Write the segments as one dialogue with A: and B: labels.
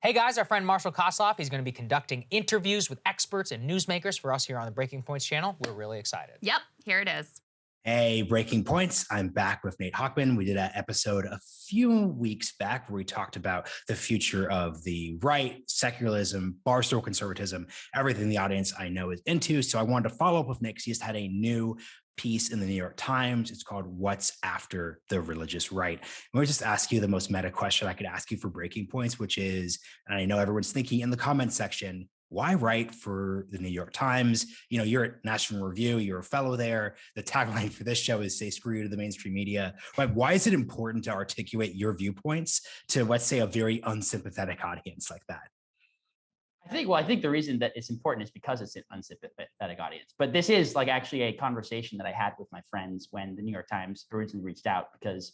A: Hey guys, our friend Marshall Kosloff, he's going to be conducting interviews with experts and newsmakers for us here on the Breaking Points channel. We're really excited.
B: Yep, here it is.
C: Hey, Breaking Points. I'm back with Nate Hochman. We did an episode a few weeks back where we talked about the future of the right, secularism, barstool conservatism, everything the audience I know is into. So I wanted to follow up with Nick because he just had a new piece in the New York Times. It's called What's After the Religious Right? And we just ask you the most meta question I could ask you for Breaking Points, which is, and I know everyone's thinking in the comment section, why write for the New York Times? You know, you're at National Review, you're a fellow there. The tagline for this show is say screw you to the mainstream media. Like, why is it important to articulate your viewpoints to, let's say, a very unsympathetic audience like that?
D: I think the reason that it's important is because it's an unsympathetic audience. But this is like actually a conversation that I had with my friends when the New York Times originally reached out, because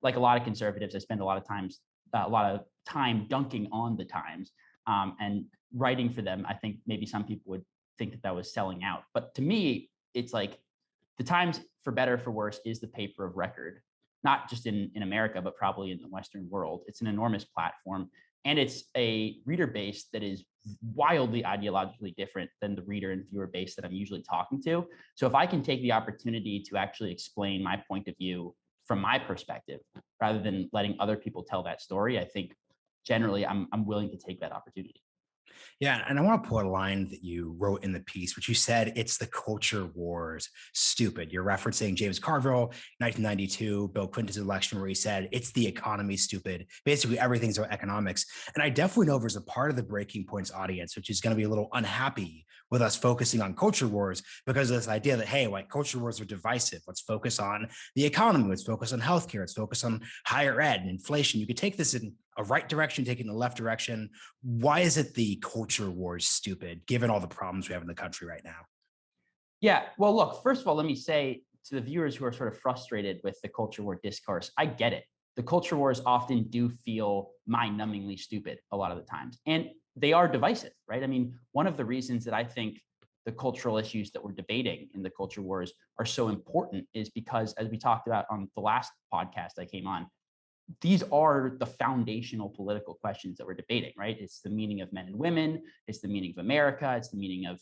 D: like a lot of conservatives, I spend a lot of time dunking on the Times and writing for them. I think maybe some people would think that was selling out. But to me, it's like the Times, for better or for worse, is the paper of record, not just in America, but probably in the Western world. It's an enormous platform. And it's a reader base that is wildly ideologically different than the reader and viewer base that I'm usually talking to. So if I can take the opportunity to actually explain my point of view from my perspective, rather than letting other people tell that story, I think generally I'm willing to take that opportunity.
C: Yeah, and I want to pull a line that you wrote in the piece, which you said it's the culture wars stupid. You're referencing James Carville, 1992, Bill Clinton's election, where he said it's the economy stupid. Basically, everything's about economics. And I definitely know there's a part of the Breaking Points audience which is going to be a little unhappy with us focusing on culture wars because of this idea that, hey, like culture wars are divisive. Let's focus on the economy. Let's focus on healthcare. Let's focus on higher ed and inflation. You could take this in a right direction, take it in the left direction. Why is it the culture wars stupid, given all the problems we have in the country right now?
D: Yeah, well, look, first of all, let me say to the viewers who are sort of frustrated with the culture war discourse, I get it. The culture wars often do feel mind-numbingly stupid a lot of the times, and they are divisive, right? I mean, one of the reasons that I think the cultural issues that we're debating in the culture wars are so important is because, as we talked about on the last podcast I came on, these are the foundational political questions that we're debating, right? It's the meaning of men and women, it's the meaning of America, it's the meaning of,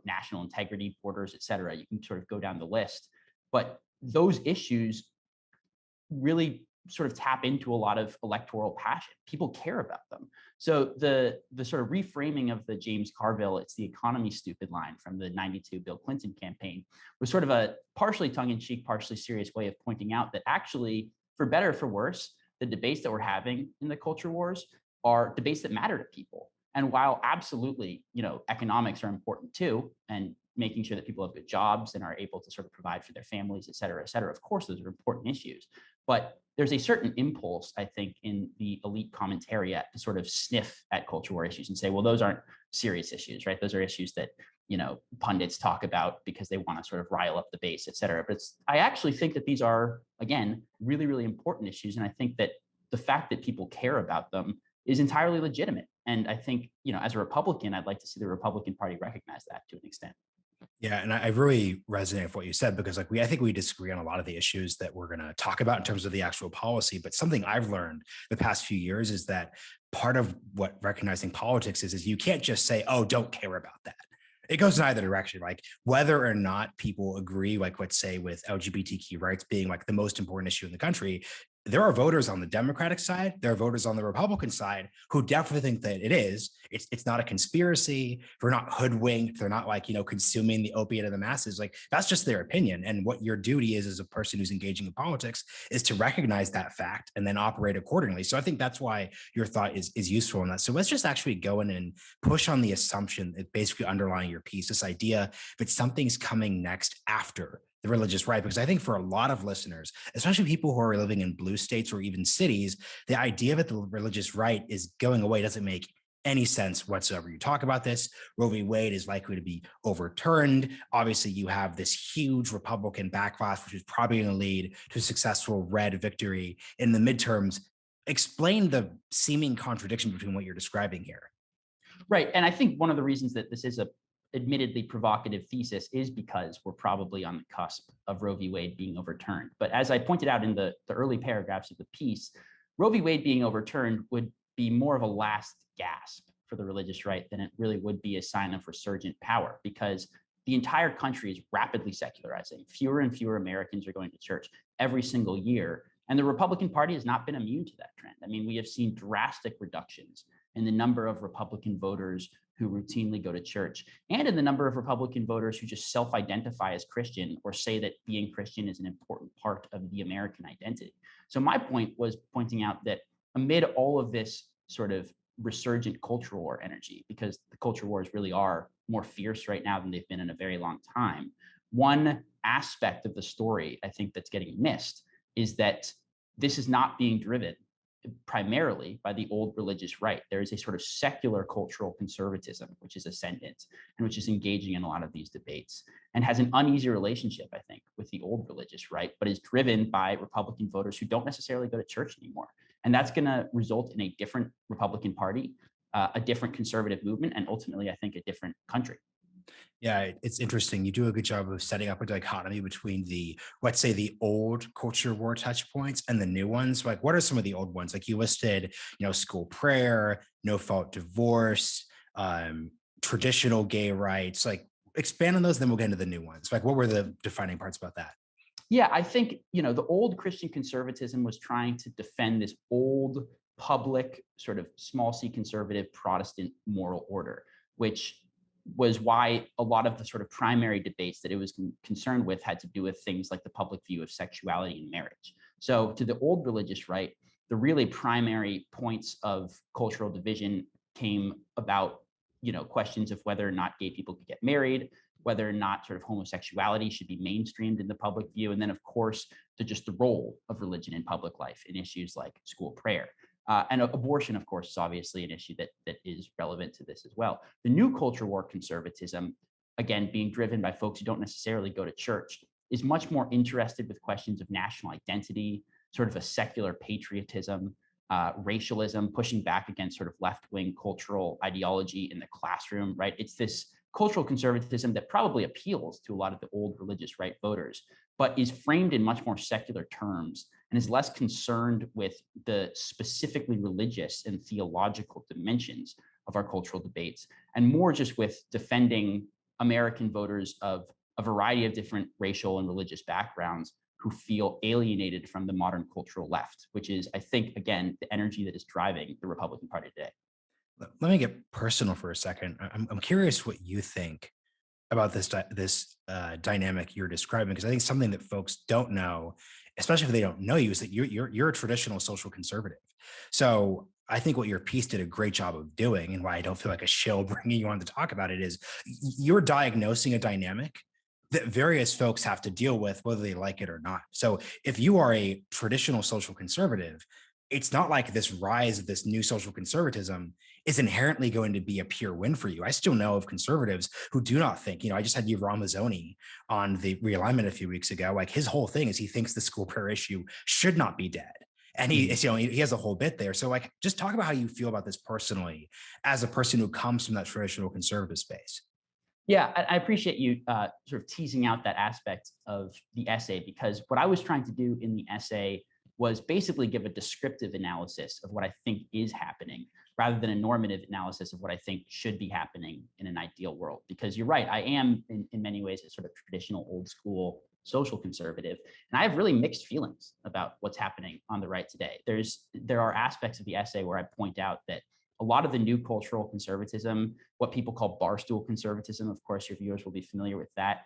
D: national integrity, borders, et cetera. You can sort of go down the list. But those issues really sort of tap into a lot of electoral passion. People care about them. So the sort of reframing of the James Carville, it's the economy stupid line from the 92 Bill Clinton campaign was sort of a partially tongue-in-cheek, partially serious way of pointing out that actually, for better or for worse, the debates that we're having in the culture wars are debates that matter to people. And while absolutely, economics are important too, and making sure that people have good jobs and are able to sort of provide for their families, et cetera, et cetera. Of course, those are important issues. But there's a certain impulse, I think, in the elite commentariat to sort of sniff at culture war issues and say, well, those aren't serious issues, right? Those are issues that, pundits talk about because they want to sort of rile up the base, et cetera. But I actually think that these are, again, really, really important issues. And I think that the fact that people care about them is entirely legitimate. And I think, as a Republican, I'd like to see the Republican Party recognize that to an extent.
C: Yeah, and I really resonate with what you said because, I think we disagree on a lot of the issues that we're going to talk about in terms of the actual policy. But something I've learned the past few years is that part of what recognizing politics is you can't just say, "Oh, don't care about that." It goes in either direction. Like whether or not people agree, like let's say with LGBTQ rights being like the most important issue in the country, there are voters on the Democratic side, there are voters on the Republican side who definitely think that it is. It's not a conspiracy. They're not hoodwinked. They're not like, consuming the opiate of the masses. Like that's just their opinion. And what your duty is as a person who's engaging in politics is to recognize that fact and then operate accordingly. So I think that's why your thought is useful in that. So let's just actually go in and push on the assumption that basically underlying your piece, this idea that something's coming next after the religious right, because I think for a lot of listeners, especially people who are living in blue states or even cities, the idea that the religious right is going away doesn't make any sense whatsoever. You talk about this, Roe v. Wade is likely to be overturned. Obviously, you have this huge Republican backlash, which is probably going to lead to a successful red victory in the midterms. Explain the seeming contradiction between what you're describing here.
D: Right. And I think one of the reasons that this is a admittedly provocative thesis is because we're probably on the cusp of Roe v. Wade being overturned. But as I pointed out in the early paragraphs of the piece, Roe v. Wade being overturned would be more of a last gasp for the religious right than it really would be a sign of resurgent power, because the entire country is rapidly secularizing. Fewer and fewer Americans are going to church every single year. And the Republican Party has not been immune to that trend. I mean, we have seen drastic reductions in the number of Republican voters who routinely go to church, and in the number of Republican voters who just self-identify as Christian or say that being Christian is an important part of the American identity. So my point was pointing out that amid all of this sort of resurgent cultural war energy, because the culture wars really are more fierce right now than they've been in a very long time, one aspect of the story I think that's getting missed is that this is not being driven primarily by the old religious right. There is a sort of secular cultural conservatism, which is ascendant and which is engaging in a lot of these debates and has an uneasy relationship, I think, with the old religious right, but is driven by Republican voters who don't necessarily go to church anymore. And that's going to result in a different Republican Party, a different conservative movement, and ultimately, I think, a different country.
C: Yeah, it's interesting. You do a good job of setting up a dichotomy between the, let's say, the old culture war touch points and the new ones. Like, what are some of the old ones? Like you listed, school prayer, no fault divorce, traditional gay rights. Like, expand on those, then we'll get into the new ones. Like, what were the defining parts about that?
D: Yeah, I think, the old Christian conservatism was trying to defend this old public sort of small c conservative Protestant moral order, which was why a lot of the sort of primary debates that it was concerned with had to do with things like the public view of sexuality and marriage. So to the old religious right, the really primary points of cultural division came about, questions of whether or not gay people could get married, whether or not sort of homosexuality should be mainstreamed in the public view, and then of course the role of religion in public life in issues like school prayer. And abortion, of course, is obviously an issue that is relevant to this as well. The new culture war conservatism, again, being driven by folks who don't necessarily go to church, is much more interested with questions of national identity, sort of a secular patriotism, racialism, pushing back against sort of left-wing cultural ideology in the classroom, right? It's this cultural conservatism that probably appeals to a lot of the old religious right voters, but is framed in much more secular terms and is less concerned with the specifically religious and theological dimensions of our cultural debates, and more just with defending American voters of a variety of different racial and religious backgrounds who feel alienated from the modern cultural left, which is, I think, again, the energy that is driving the Republican Party today.
C: Let me get personal for a second. I'm curious what you think about this dynamic you're describing, because I think something that folks don't know, especially if they don't know you, is that you're a traditional social conservative. So I think what your piece did a great job of doing, and why I don't feel like a shill bringing you on to talk about it, is you're diagnosing a dynamic that various folks have to deal with, whether they like it or not. So if you are a traditional social conservative, it's not like this rise of this new social conservatism is inherently going to be a pure win for you. I still know of conservatives who do not think, I just had Yoram Mazzoni on the realignment a few weeks ago. Like, his whole thing is he thinks the school prayer issue should not be dead. And he has a whole bit there. So, like, just talk about how you feel about this personally as a person who comes from that traditional conservative space.
D: Yeah, I appreciate you sort of teasing out that aspect of the essay, because what I was trying to do in the essay was basically give a descriptive analysis of what I think is happening, rather than a normative analysis of what I think should be happening in an ideal world. Because you're right, I am in many ways a sort of traditional old school social conservative, and I have really mixed feelings about what's happening on the right today. There are aspects of the essay where I point out that a lot of the new cultural conservatism, what people call barstool conservatism, of course, your viewers will be familiar with that,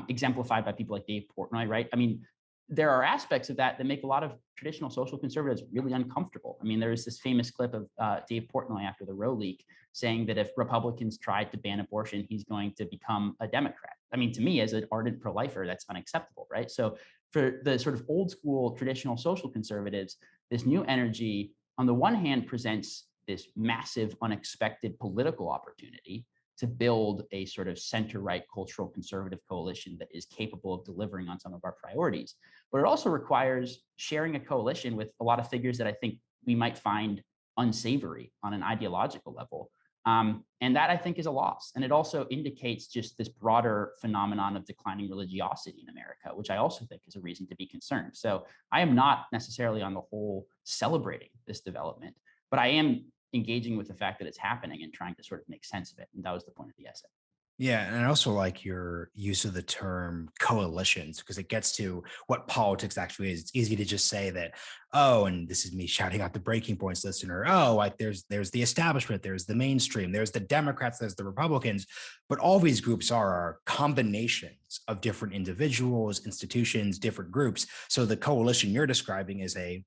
D: exemplified by people like Dave Portnoy, right? I mean, there are aspects of that that make a lot of traditional social conservatives really uncomfortable. I mean, there is this famous clip of Dave Portnoy after the Roe leak saying that if Republicans tried to ban abortion, he's going to become a Democrat. I mean, to me, as an ardent pro-lifer, that's unacceptable, right? So for the sort of old school traditional social conservatives, this new energy, on the one hand, presents this massive, unexpected political opportunity to build a sort of center-right cultural conservative coalition that is capable of delivering on some of our priorities. But it also requires sharing a coalition with a lot of figures that I think we might find unsavory on an ideological level. And that, I think, is a loss. And it also indicates just this broader phenomenon of declining religiosity in America, which I also think is a reason to be concerned. So I am not necessarily on the whole celebrating this development, But I am engaging with the fact that it's happening and trying to sort of make sense of it. And that was the point of the essay.
C: Yeah, and I also like your use of the term coalitions because it gets to what politics actually is. It's easy to just say that, oh, and this is me shouting out the breaking points listener. Oh, like there's the establishment, there's the mainstream, there's the Democrats, there's the Republicans, but all these groups are combinations of different individuals, institutions, different groups. So the coalition you're describing is a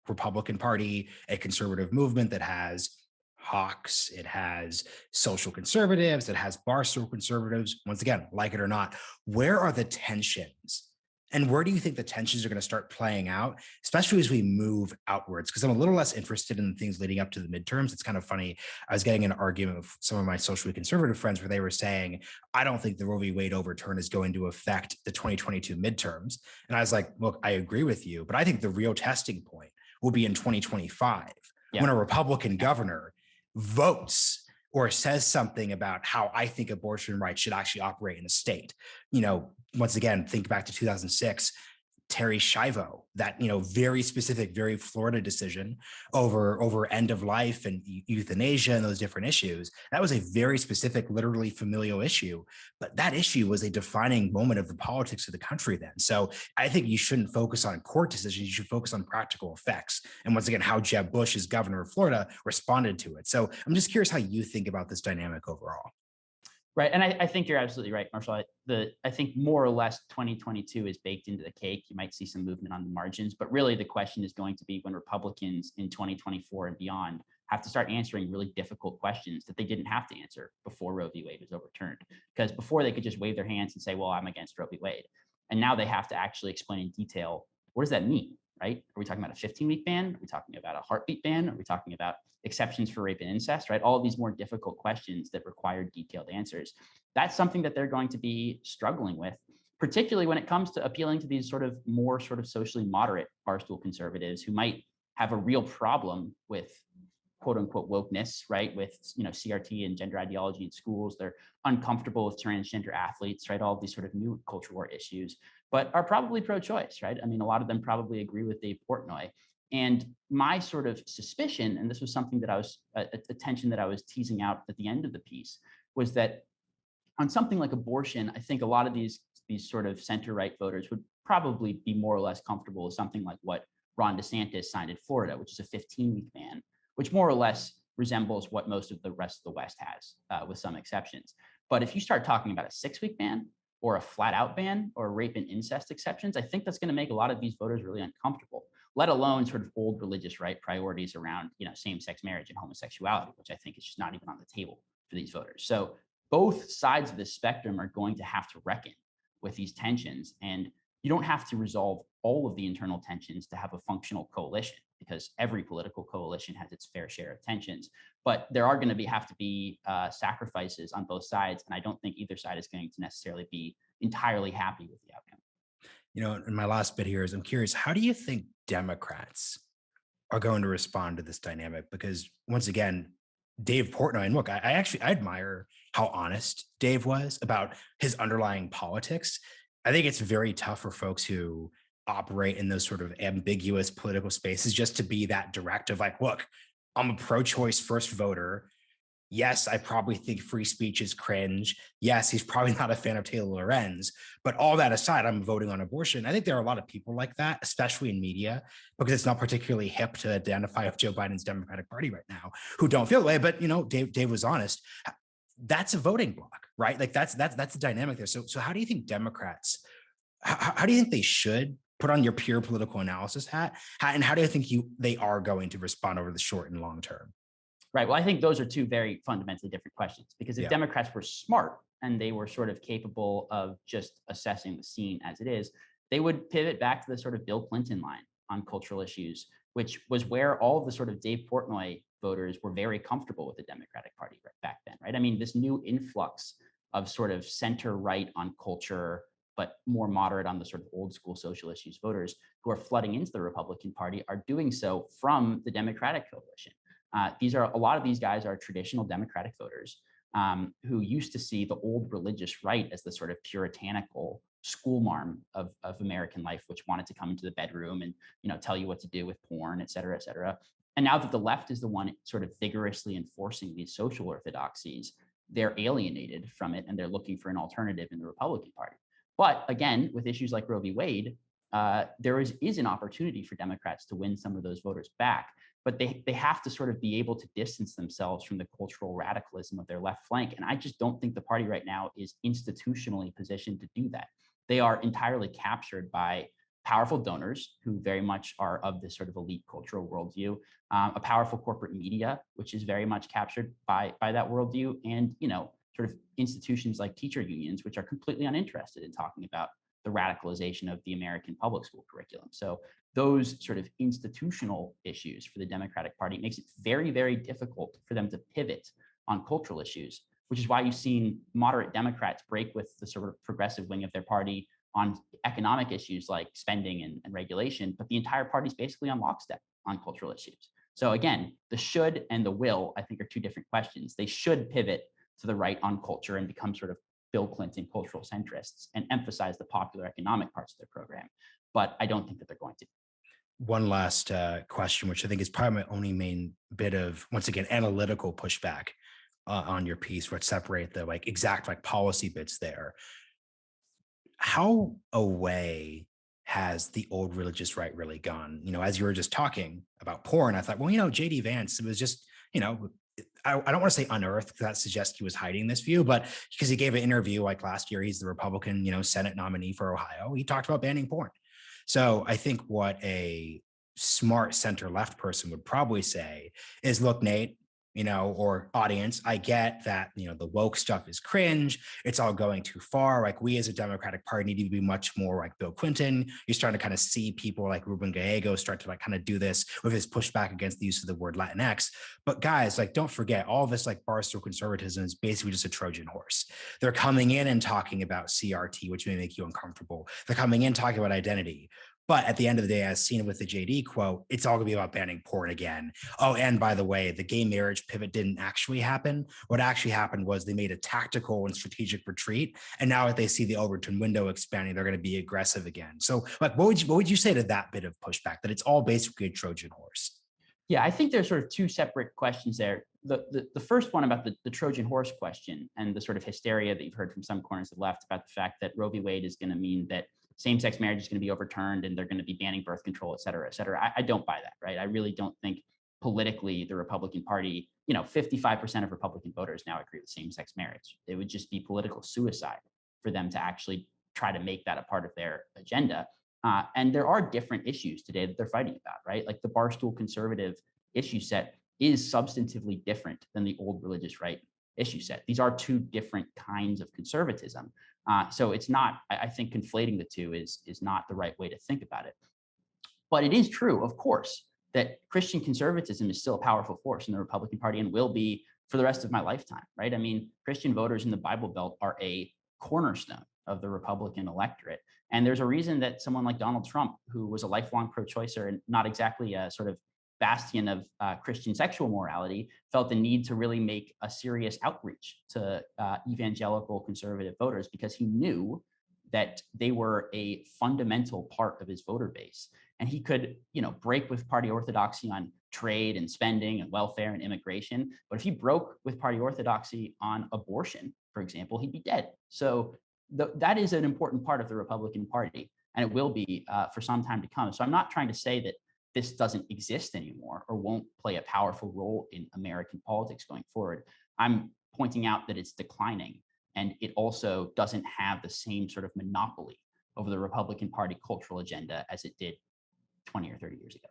C: Republican Party, a conservative movement that has hawks, it has social conservatives, it has barstool conservatives. Once again, like it or not, where are the tensions? And where do you think the tensions are going to start playing out, especially as we move outwards? Because I'm a little less interested in the things leading up to the midterms. It's kind of funny. I was getting an argument with some of my socially conservative friends where they were saying, I don't think the Roe v. Wade overturn is going to affect the 2022 midterms. And I was like, look, I agree with you, but I think the real testing point will be in 2025
D: Yeah.
C: when a Republican governor votes or says something about how I think abortion rights should actually operate in the state. Once again, think back to 2006, Terry Schiavo, that very specific, very Florida decision over end of life and euthanasia and those different issues. That was a very specific, literally familial issue, but that issue was a defining moment of the politics of the country then. So I think you shouldn't focus on court decisions. You should focus on practical effects. And once again, how Jeb Bush, as governor of Florida, responded to it. So I'm just curious how you think about this dynamic overall.
D: Right. And I think you're absolutely right, Marshall. I think more or less 2022 is baked into the cake. You might see some movement on the margins, but really the question is going to be when Republicans in 2024 and beyond have to start answering really difficult questions that they didn't have to answer before Roe v. Wade was overturned. Because before they could just wave their hands and say, well, I'm against Roe v. Wade. And now they have to actually explain in detail, what does that mean? Right? Are we talking about a 15-week ban? Are we talking about a heartbeat ban? Are we talking about exceptions for rape and incest, right? All of these more difficult questions that require detailed answers. That's something that they're going to be struggling with, particularly when it comes to appealing to these more socially moderate barstool conservatives who might have a real problem with quote unquote wokeness, right? With CRT and gender ideology in schools. They're uncomfortable with transgender athletes, right? All of these sort of new culture war issues, but are probably pro-choice, right? I mean, a lot of them probably agree with Dave Portnoy. And my sort of suspicion, and this was something that I was a tension that I was teasing out at the end of the piece, was that on something like abortion, I think a lot of these sort of center-right voters would probably be more or less comfortable with something like what Ron DeSantis signed in Florida, which is a 15-week ban, which more or less resembles what most of the rest of the West has, with some exceptions. But if you start talking about a 6-week ban or a flat-out ban or rape and incest exceptions, I think that's going to make a lot of these voters really uncomfortable, let alone sort of old religious right priorities around same-sex marriage and homosexuality, which I think is just not even on the table for these voters. So both sides of this spectrum are going to have to reckon with these tensions. And you don't have to resolve all of the internal tensions to have a functional coalition, because every political coalition has its fair share of tensions. But there are going to have to be sacrifices on both sides. And I don't think either side is going to necessarily be entirely happy with the outcome.
C: And my last bit here is I'm curious, how do you think Democrats are going to respond to this dynamic? Because once again, Dave Portnoy, and look, I admire how honest Dave was about his underlying politics. I think it's very tough for folks who operate in those sort of ambiguous political spaces just to be that direct of like, look, I'm a pro-choice first voter. Yes, I probably think free speech is cringe. Yes, he's probably not a fan of Taylor Lorenz, but all that aside, I'm voting on abortion. I think there are a lot of people like that, especially in media, because it's not particularly hip to identify with Joe Biden's Democratic Party right now, who don't feel the way. But Dave was honest. That's a voting block, right? Like that's the dynamic there. So how do you think Democrats? How do you think they should put on your pure political analysis hat? And how do you think they are going to respond over the short and long term?
D: Right. Well, I think those are two very fundamentally different questions, because if
C: Yeah.
D: Democrats were smart and they were sort of capable of just assessing the scene as it is, they would pivot back to the sort of Bill Clinton line on cultural issues, which was where all of the sort of Dave Portnoy voters were very comfortable with the Democratic Party back then, right? I mean, this new influx of sort of center right on culture, but more moderate on the sort of old school social issues voters who are flooding into the Republican Party are doing so from the Democratic coalition. A lot of these guys are traditional Democratic voters who used to see the old religious right as the sort of puritanical schoolmarm of American life, which wanted to come into the bedroom and tell you what to do with porn, et cetera, et cetera. And now that the left is the one sort of vigorously enforcing these social orthodoxies, they're alienated from it and they're looking for an alternative in the Republican Party. But again, with issues like Roe v. Wade, there is an opportunity for Democrats to win some of those voters back, but they have to sort of be able to distance themselves from the cultural radicalism of their left flank. And I just don't think the party right now is institutionally positioned to do that. They are entirely captured by powerful donors who very much are of this sort of elite cultural worldview, a powerful corporate media, which is very much captured by that worldview, and sort of institutions like teacher unions, which are completely uninterested in talking about the radicalization of the American public school curriculum. So those sort of institutional issues for the Democratic Party makes it very, very difficult for them to pivot on cultural issues, which is why you've seen moderate Democrats break with the sort of progressive wing of their party on economic issues like spending and regulation, but the entire party is basically on lockstep on cultural issues. So again, the should and the will, I think, are two different questions. They should pivot to the right on culture and become sort of Bill Clinton cultural centrists and emphasize the popular economic parts of their program. But I don't think that they're going to.
C: One last question, which I think is probably my only main bit of, once again, analytical pushback on your piece, where it separate the like exact like policy bits there. How away has the old religious right really gone? As you were just talking about porn, I thought, well, JD Vance, it was just, I don't want to say unearthed, because that suggests he was hiding this view, but because he gave an interview like last year, he's the Republican, Senate nominee for Ohio. He talked about banning porn. So I think what a smart center left person would probably say is, look, Nate, or audience, I get that, the woke stuff is cringe. It's all going too far. Like, we as a Democratic Party need to be much more like Bill Clinton. You're starting to kind of see people like Ruben Gallego start to like kind of do this with his pushback against the use of the word Latinx. But guys, like, don't forget, all this like barstool conservatism is basically just a Trojan horse. They're coming in and talking about CRT, which may make you uncomfortable. They're coming in talking about identity. But at the end of the day, as seen with the JD quote, it's all going to be about banning porn again. Oh, and by the way, the gay marriage pivot didn't actually happen. What actually happened was they made a tactical and strategic retreat. And now that they see the Overton window expanding, they're going to be aggressive again. So like, what would you say to that bit of pushback, that it's all basically a Trojan horse?
D: Yeah, I think there's sort of two separate questions there. The first one about the Trojan horse question and the sort of hysteria that you've heard from some corners of the left about the fact that Roe v. Wade is going to mean that same-sex marriage is going to be overturned and they're going to be banning birth control, et cetera, et cetera. I don't buy that, right? I really don't think politically the Republican Party, 55% of Republican voters now agree with same-sex marriage. It would just be political suicide for them to actually try to make that a part of their agenda. And there are different issues today that they're fighting about, right? Like the barstool conservative issue set is substantively different than the old religious right issue set. These are two different kinds of conservatism. So it's not, I think conflating the two is not the right way to think about it. But it is true, of course, that Christian conservatism is still a powerful force in the Republican Party and will be for the rest of my lifetime, right? I mean, Christian voters in the Bible Belt are a cornerstone of the Republican electorate. And there's a reason that someone like Donald Trump, who was a lifelong pro-choicer and not exactly a sort of bastion of Christian sexual morality, felt the need to really make a serious outreach to evangelical conservative voters, because he knew that they were a fundamental part of his voter base. And he could, break with party orthodoxy on trade and spending and welfare and immigration. But if he broke with party orthodoxy on abortion, for example, he'd be dead. So that is an important part of the Republican Party, and it will be for some time to come. So I'm not trying to say that this doesn't exist anymore or won't play a powerful role in American politics going forward. I'm pointing out that it's declining, and it also doesn't have the same sort of monopoly over the Republican Party cultural agenda as it did 20 or 30 years ago.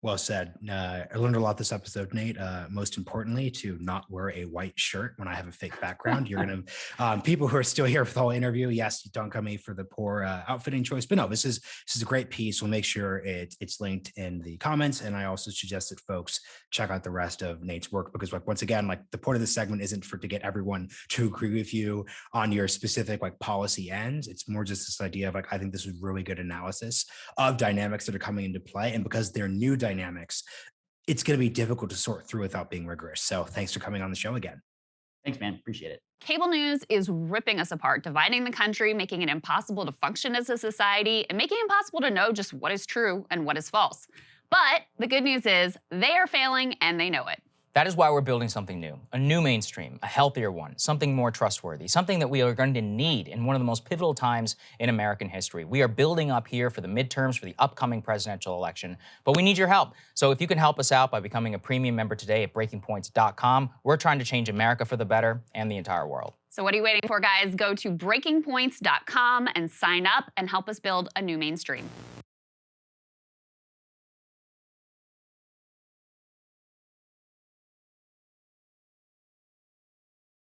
C: Well said. I learned a lot this episode, Nate. Most importantly, to not wear a white shirt when I have a fake background. You're going to, people who are still here for the whole interview, yes, don't come me for the poor outfitting choice, but no, this is a great piece. We'll make sure it's linked in the comments. And I also suggest that folks check out the rest of Nate's work, because like, once again, like the point of this segment isn't to get everyone to agree with you on your specific like policy ends. It's more just this idea of like, I think this is really good analysis of dynamics that are coming into play. And because they're new dynamics, it's going to be difficult to sort through without being rigorous. So thanks for coming on the show again.
D: Thanks, man. Appreciate it.
B: Cable news is ripping us apart, dividing the country, making it impossible to function as a society, and making it impossible to know just what is true and what is false. But the good news is they are failing and they know it.
A: That is why we're building something new, a new mainstream, a healthier one, something more trustworthy, something that we are going to need in one of the most pivotal times in American history. We are building up here for the midterms, for the upcoming presidential election, but we need your help. So if you can help us out by becoming a premium member today at breakingpoints.com, we're trying to change America for the better and the entire world.
B: So what are you waiting for, guys? Go to breakingpoints.com and sign up and help us build a new mainstream.